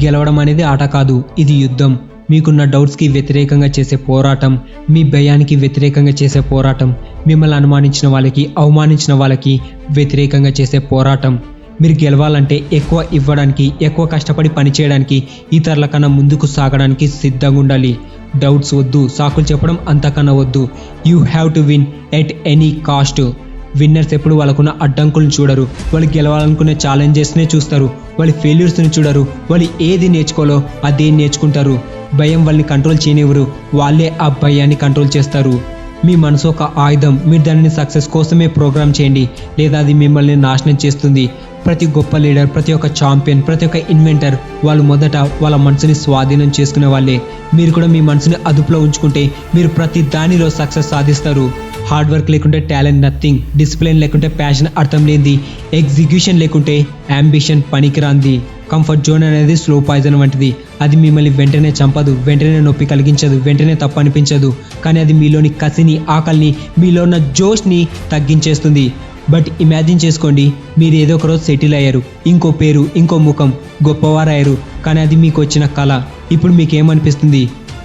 గెలవడం అనేది ఆట కాదు, ఇది యుద్ధం. మీకున్న డౌట్స్కి వ్యతిరేకంగా చేసే పోరాటం, మీ భయానికి వ్యతిరేకంగా చేసే పోరాటం, మిమ్మల్ని అనుమానించిన వాళ్ళకి, అవమానించిన వాళ్ళకి వ్యతిరేకంగా చేసే పోరాటం. మీరు గెలవాలంటే ఎక్కువ ఇవ్వడానికి, ఎక్కువ కష్టపడి పనిచేయడానికి, ఇతరుల కన్నా ముందుకు సాగడానికి సిద్ధంగా ఉండాలి. డౌట్స్ వద్దు, సాకులు చెప్పడం అంతకన్నా వద్దు. You have to win at any cost. Winners ఎప్పుడు వాళ్ళకున్న అడ్డంకులను చూడరు, వాళ్ళు గెలవాలనుకునే ఛాలెంజెస్నే చూస్తారు. వాళ్ళు ఫెయిల్యూర్స్ని చూడరు, వాళ్ళు ఏది నేర్చుకోలో అదే నేర్చుకుంటారు. భయం వాళ్ళని కంట్రోల్ చేయనివ్వరు, వాళ్ళే ఆ భయాన్ని కంట్రోల్ చేస్తారు. మీ మనసు ఒక ఆయుధం, మీరు దానిని సక్సెస్ కోసమే ప్రోగ్రామ్ చేయండి, లేదా అది మిమ్మల్ని నాశనం చేస్తుంది. ప్రతి గొప్ప లీడర్, ప్రతి ఒక్క ఛాంపియన్, ప్రతి ఒక్క ఇన్వెంటర్ వాళ్ళు మొదట వాళ్ళ మనసుని స్వాధీనం చేసుకునే వాళ్ళే. మీరు కూడా మీ మనసుని అదుపులో ఉంచుకుంటే మీరు ప్రతి దానిలో సక్సెస్ సాధిస్తారు. హార్డ్ వర్క్ లేకుంటే టాలెంట్ నథింగ్, డిసిప్లిన్ లేకుంటే ప్యాషన్ అర్థం లేనిది, ఎగ్జిక్యూషన్ లేకుంటే అంబిషన్ పనికిరాంది. కంఫర్ట్ జోన్ అనేది స్లో పాయిజన్ వంటిది. అది మిమ్మల్ని వెంటనే చంపదు, వెంటనే నొప్పి కలిగించదు, వెంటనే తప్పు అనిపించదు. కానీ అది మీలోని కసిని, ఆకలిని, మీలో ఉన్న జోష్ని తగ్గించేస్తుంది. బట్ ఇమాజిన్ చేసుకోండి, మీరు ఏదో ఒక రోజు సెటిల్ అయ్యారు, ఇంకో పేరు, ఇంకో ముఖం, గొప్పవారయ్యారు. కానీ అది మీకు వచ్చిన కళ. ఇప్పుడు మీకేమనిపిస్తుంది?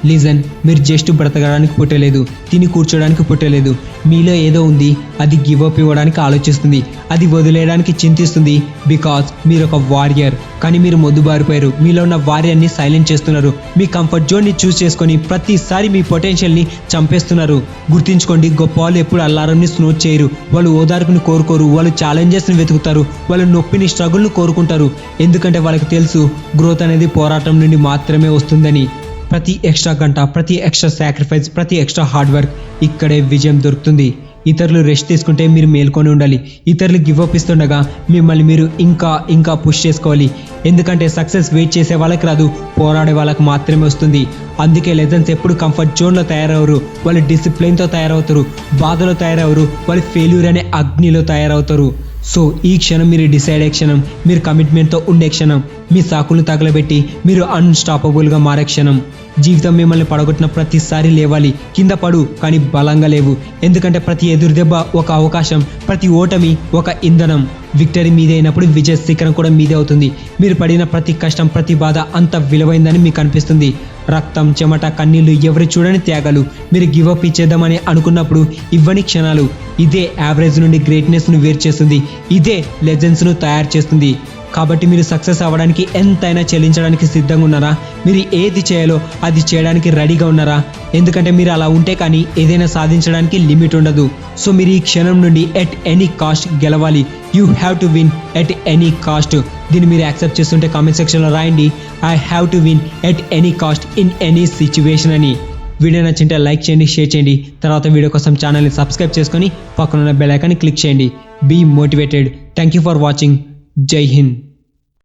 లిజన్, మీరు జస్ట్ బ్రతకడానికి పుట్టలేదు, తిని కూర్చోడానికి పుట్టలేదు. మీలో ఏదో ఉంది, అది గివ్ అప్ ఇవ్వడానికి ఆలోచిస్తుంది, అది వదిలేయడానికి చింతిస్తుంది. బికాజ్ మీరు ఒక వారియర్. కానీ మీరు మొద్దుబారిపోయారు, మీలో ఉన్న వారియర్ని సైలెంట్ చేస్తున్నారు. మీ కంఫర్ట్ జోన్ని చూస్ చేసుకొని ప్రతిసారి మీ పొటెన్షియల్ని చంపేస్తున్నారు. గుర్తుంచుకోండి, గొప్ప వాళ్ళు ఎప్పుడు అల్లారంని స్నోట్ చేయరు. వాళ్ళు ఓదార్పుని కోరుకోరు, వాళ్ళు ఛాలెంజెస్ని వెతుకుతారు, వాళ్ళ నొప్పిని, స్ట్రగుల్ని కోరుకుంటారు. ఎందుకంటే వాళ్ళకి తెలుసు గ్రోత్ అనేది పోరాటం నుండి మాత్రమే వస్తుందని. ప్రతి ఎక్స్ట్రా గంట, ప్రతి ఎక్స్ట్రా సాక్రిఫైస్, ప్రతి ఎక్స్ట్రా హార్డ్ వర్క్, ఇక్కడే విజయం దొరుకుతుంది. ఇతరులు రెస్ట్ తీసుకుంటే మీరు మేల్కొని ఉండాలి. ఇతరులు గివ్ అప్ ఇస్తుండగా మిమ్మల్ని మీరు ఇంకా పుష్ చేసుకోవాలి. ఎందుకంటే సక్సెస్ వెయిట్ చేసే వాళ్ళకి రాదు, పోరాడే వాళ్ళకి మాత్రమే వస్తుంది. అందుకే లెజెండ్స్ ఎప్పుడు కంఫర్ట్ జోన్లో తయారవరు, వాళ్ళు డిసిప్లిన్తో తయారవుతారు. బాధలో తయారవరు, వాళ్ళు ఫెయిల్యూర్ అనే అగ్నిలో తయారవుతారు. సో ఈ క్షణం మీరు డిసైడ్ అయ్యే క్షణం, మీరు కమిట్మెంట్తో ఉండే క్షణం, మీ సాకులను తగలబెట్టి మీరు అన్స్టాపబుల్గా మారే క్షణం. జీవితం మిమ్మల్ని పడగొట్టిన ప్రతిసారి లేవాలి. కింద పడు, కానీ బలంగా లేవు. ఎందుకంటే ప్రతి ఎదురు దెబ్బ ఒక అవకాశం, ప్రతి ఓటమి ఒక ఇంధనం. విక్టరీ మీదే అయినప్పుడు విజయ శిఖరం కూడా మీదే అవుతుంది. మీరు పడిన ప్రతి కష్టం, ప్రతి బాధ అంత విలువైందని మీకు అనిపిస్తుంది. రక్తం, చెమట, కన్నీళ్లు, ఎవరు చూడని త్యాగాలు. మీరు గివ్ అప్ ఇచ్చేద్దామని అనుకున్నప్పుడు ఇవ్వని క్షణాలు. ఇదే యావరేజ్ నుండి గ్రేట్నెస్ను వేరు చేస్తుంది. ఇదే లెజెండ్స్ను తయారు చేస్తుంది. కాబట్టి మీరు సక్సెస్ అవ్వడానికి ఎంతైనా చెల్లించడానికి సిద్ధంగా ఉన్నారా? మీరు ఏది చేయాలో అది చేయడానికి రెడీగా ఉన్నారా? ఎందుకంటే మీరు అలా ఉంటే కానీ ఏదైనా సాధించడానికి లిమిట్ ఉండదు. సో మీరు ఈ క్షణం నుండి ఎట్ ఎనీ కాస్ట్ గెలవాలి. You have to win at any cost. దీన్ని మీరు యాక్సెప్ట్ చేస్తుంటే కామెంట్ సెక్షన్లో రాయండి, I have to win at any cost in any situation అని. వీడియో నచ్చింటే లైక్ చేయండి, షేర్ చేయండి. తర్వాత వీడియో కోసం ఛానల్ని సబ్స్క్రైబ్ చేసుకొని పక్కనున్న బెల్ ఐకాన్ని క్లిక్ చేయండి. Be motivated. Thank you for watching. Jai Hind.